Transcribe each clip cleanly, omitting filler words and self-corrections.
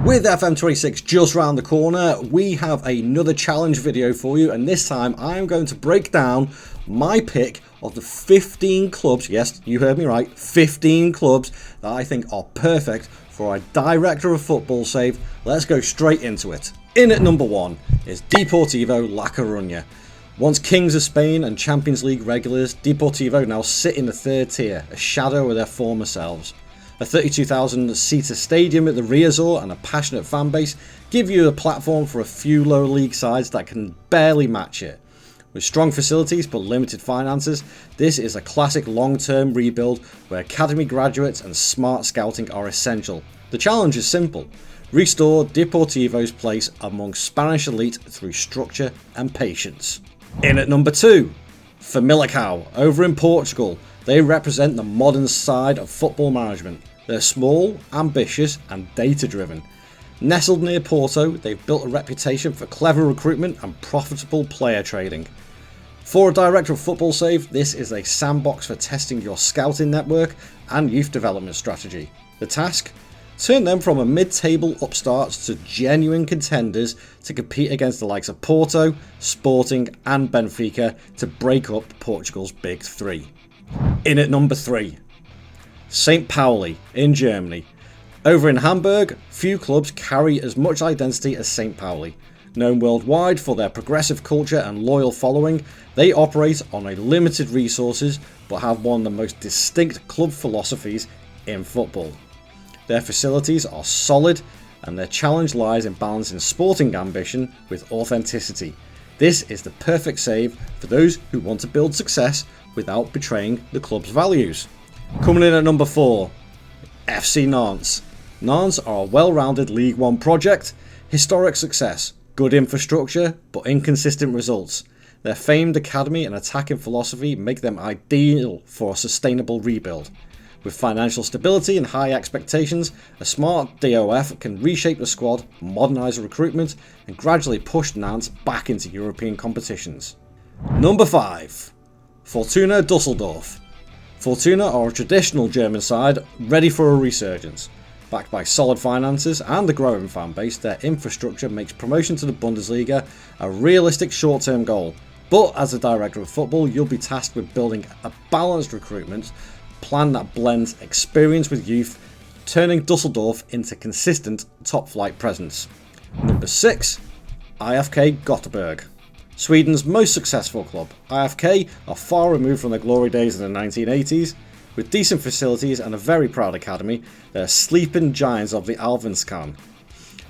With FM26 just round the corner, we have another challenge video for you, and this time I'm going to break down my pick of the 15 clubs, yes, you heard me right, 15 clubs that I think are perfect for a director of football save. Let's go straight into it. In at number 1 is Deportivo La Coruña. Once kings of Spain and Champions League regulars, Deportivo now sit in the third tier, a shadow of their former selves. A 32,000-seater stadium at the Riazor and a passionate fan base give you a platform for a few lower league sides that can barely match it. With strong facilities but limited finances, this is a classic long-term rebuild where academy graduates and smart scouting are essential. The challenge is simple: restore Deportivo's place among Spanish elite through structure and patience. In at number 2, Famalicão over in Portugal. They represent the modern side of football management. They're small, ambitious and data-driven. Nestled near Porto, they've built a reputation for clever recruitment and profitable player trading. For a director of football save, this is a sandbox for testing your scouting network and youth development strategy. The task? Turn them from a mid-table upstarts to genuine contenders to compete against the likes of Porto, Sporting and Benfica to break up Portugal's big three. In at number 3, St. Pauli in Germany. Over in Hamburg, few clubs carry as much identity as St. Pauli. Known worldwide for their progressive culture and loyal following, they operate on a limited resources but have one of the most distinct club philosophies in football. Their facilities are solid and their challenge lies in balancing sporting ambition with authenticity. This is the perfect save for those who want to build success without betraying the club's values. Coming in at number 4, FC Nantes. Nantes are a well-rounded League One project, historic success, good infrastructure but inconsistent results. Their famed academy and attacking philosophy make them ideal for a sustainable rebuild. With financial stability and high expectations, a smart DOF can reshape the squad, modernise recruitment and gradually push Nantes back into European competitions. Number 5. Fortuna Düsseldorf. Fortuna are a traditional German side ready for a resurgence. Backed by solid finances and a growing fan base, their infrastructure makes promotion to the Bundesliga a realistic short-term goal. But as a director of football, you'll be tasked with building a balanced recruitment plan that blends experience with youth, turning Düsseldorf into consistent top-flight presence. Number 6. IFK Göteborg. Sweden's most successful club, IFK are far removed from their glory days in the 1980s. With decent facilities and a very proud academy, they're sleeping giants of the Allsvenskan.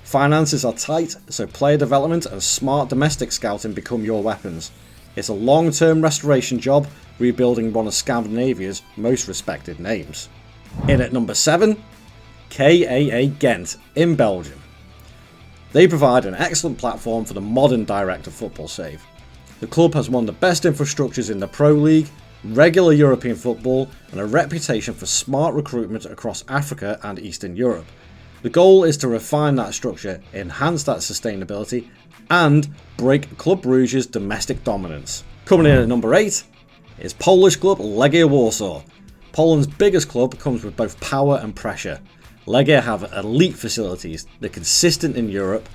Finances are tight, so player development and smart domestic scouting become your weapons. It's a long-term restoration job, rebuilding one of Scandinavia's most respected names. In at number 7, KAA Gent in Belgium. They provide an excellent platform for the modern director football save. The club has one of the best infrastructures in the Pro League, regular European football and a reputation for smart recruitment across Africa and Eastern Europe. The goal is to refine that structure, enhance that sustainability and break Club Brugge's domestic dominance. Coming in at number 8 is Polish club Legia Warsaw. Poland's biggest club comes with both power and pressure. Legia have elite facilities, they're consistent in Europe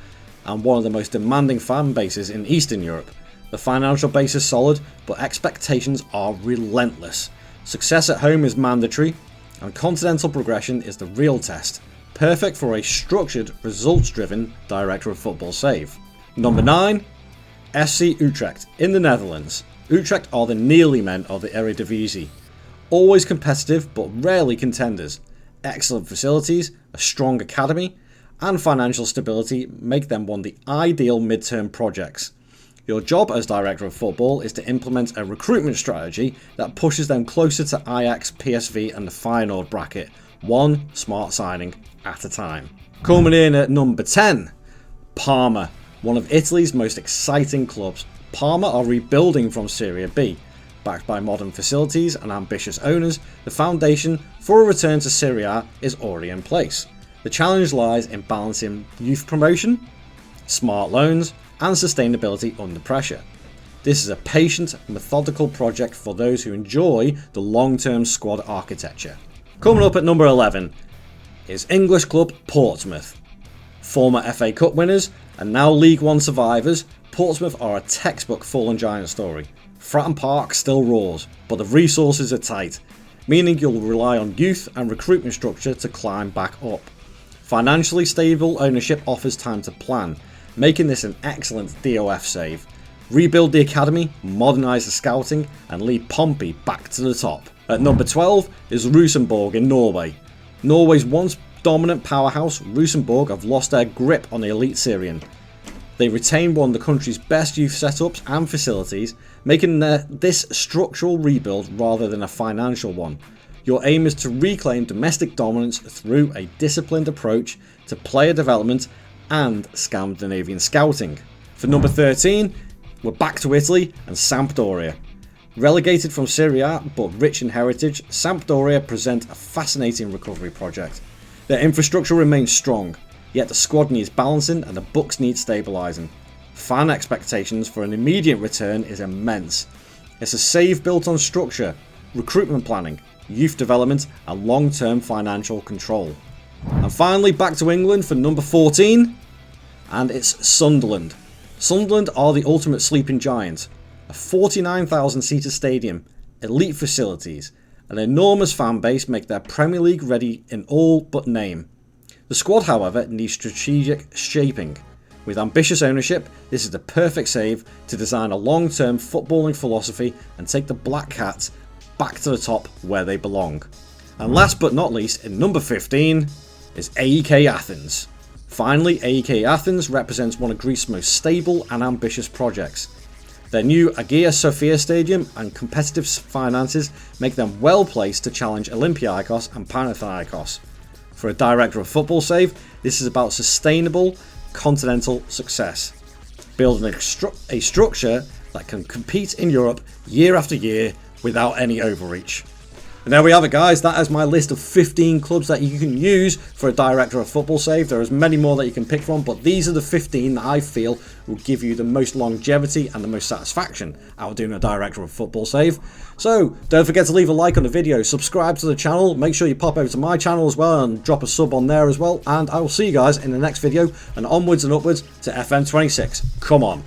and one of the most demanding fan bases in Eastern Europe. The financial base is solid, but expectations are relentless. Success at home is mandatory and continental progression is the real test. Perfect for a structured, results-driven director of football save. Number 9, FC Utrecht in the Netherlands. Utrecht are the nearly men of the Eredivisie. Always competitive but rarely contenders. Excellent facilities, a strong academy and financial stability make them one of the ideal mid-term projects. Your job as director of football is to implement a recruitment strategy that pushes them closer to Ajax, PSV and the Feyenoord bracket, one smart signing at a time. Coming in at number 10, Parma, one of Italy's most exciting clubs. Parma are rebuilding from Serie B. Backed by modern facilities and ambitious owners, the foundation for a return to Serie A is already in place. The challenge lies in balancing youth promotion, smart loans and sustainability under pressure. This is a patient, methodical project for those who enjoy the long-term squad architecture. Coming up at number 11 is English club Portsmouth. Former FA Cup winners and now League One survivors, Portsmouth are a textbook fallen giant story. Fratton Park still roars, but the resources are tight, meaning you'll rely on youth and recruitment structure to climb back up. Financially stable ownership offers time to plan, making this an excellent DOF save. Rebuild the academy, modernise the scouting, and lead Pompey back to the top. At number 12 is Rosenborg in Norway. Norway's once dominant powerhouse, Rosenborg have lost their grip on the elite Syrian. They retain one of the country's best youth setups and facilities, making this structural rebuild rather than a financial one. Your aim is to reclaim domestic dominance through a disciplined approach to player development and Scandinavian scouting. For number 13, we're back to Italy and Sampdoria. Relegated from Serie A but rich in heritage, Sampdoria present a fascinating recovery project. Their infrastructure remains strong, yet the squad needs balancing and the books need stabilising. Fan expectations for an immediate return is immense. It's a save built on structure, recruitment planning, youth development and long-term financial control. And finally back to England for number 14, and it's Sunderland. Sunderland are the ultimate sleeping giant. A 49,000 seater stadium, elite facilities, an enormous fan base make their Premier League ready in all but name. The squad, however, needs strategic shaping. With ambitious ownership, this is the perfect save to design a long-term footballing philosophy and take the Black Cats back to the top where they belong. And last but not least, in number 15 is AEK Athens. Finally, AEK Athens represents one of Greece's most stable and ambitious projects. Their new Hagia Sophia Stadium and competitive finances make them well placed to challenge Olympiakos and Panathinaikos. For a director of football save, this is about sustainable continental success. Building a structure that can compete in Europe year after year without any overreach. And there we have it, guys. That is my list of 15 clubs that you can use for a director of football save. There is many more that you can pick from, but these are the 15 that I feel will give you the most longevity and the most satisfaction out of doing a director of football save. So don't forget to leave a like on the video, subscribe to the channel, make sure you pop over to my channel as well and drop a sub on there as well, and I will see you guys in the next video, and onwards and upwards to FM26. Come on.